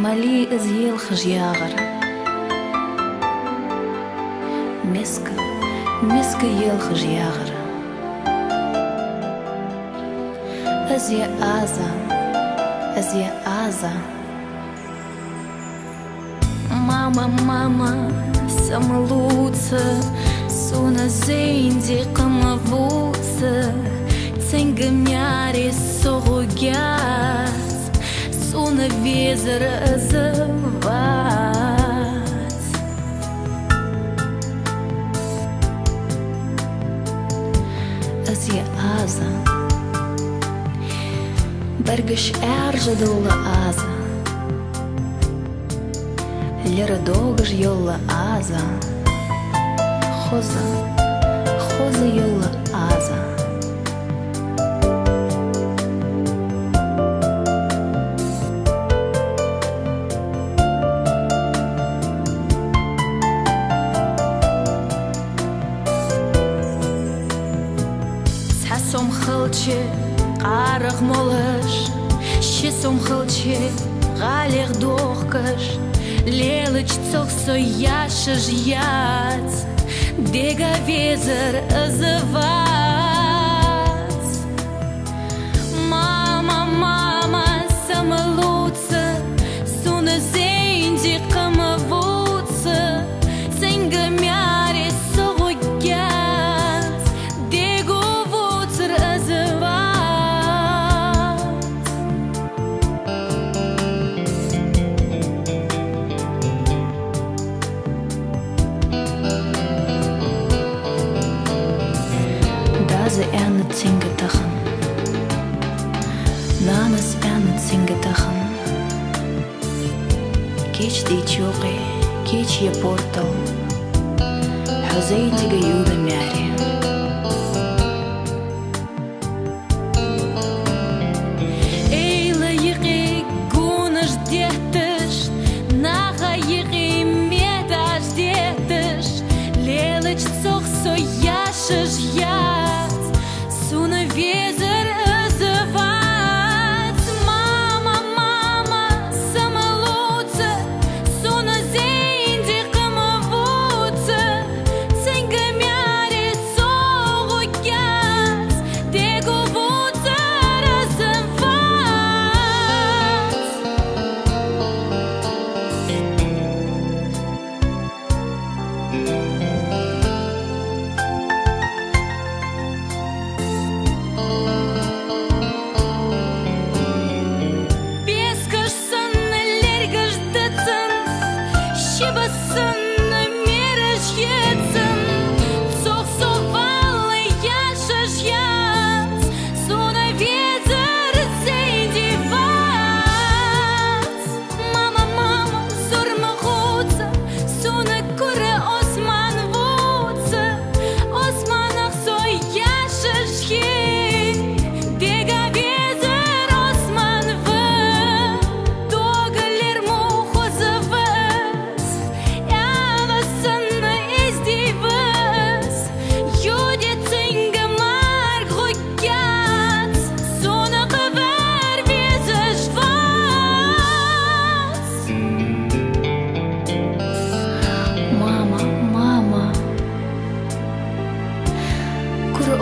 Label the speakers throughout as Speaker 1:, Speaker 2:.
Speaker 1: مالي ازيل خجياغر مسك يل خجياغر ازي آزا Мама, самолуца, суна зенди камавуца, ценга мяри согугяц, суна везер азавац. Азия аза, бергаш эржадула аза. Лера долго ж йола аза, хоза йола аза. Цасом хылче, қарық молыш, шесом хылче, ғалех дохкаш. Лелыч цохсо яшыж яц, дега везер азывац. Мама, самолуца, суна зенди камавуца, ценга мяри согугяц, дегу вуцер азывац. Ze en het zingen tachen, nanas en het zingen tachen. Keech die tjoge, keech je portal, hazeitige jude meri. Eile yiki gunas dietes, naga yiki medas dietes, lelech toch zo jasjes ja. Суна везер азывац, мама, самолуца, суна зенди камавуца, ценга мяри согугяц, дегу вуцер азывац.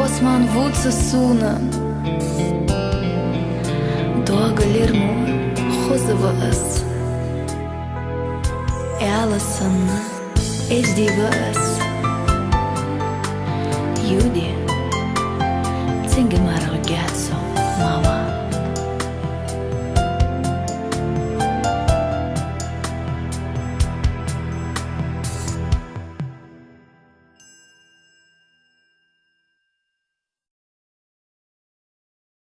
Speaker 1: Osman vuца суна, doga lirmu khuzvas, Ellison esdivas, Judy, Zingemara.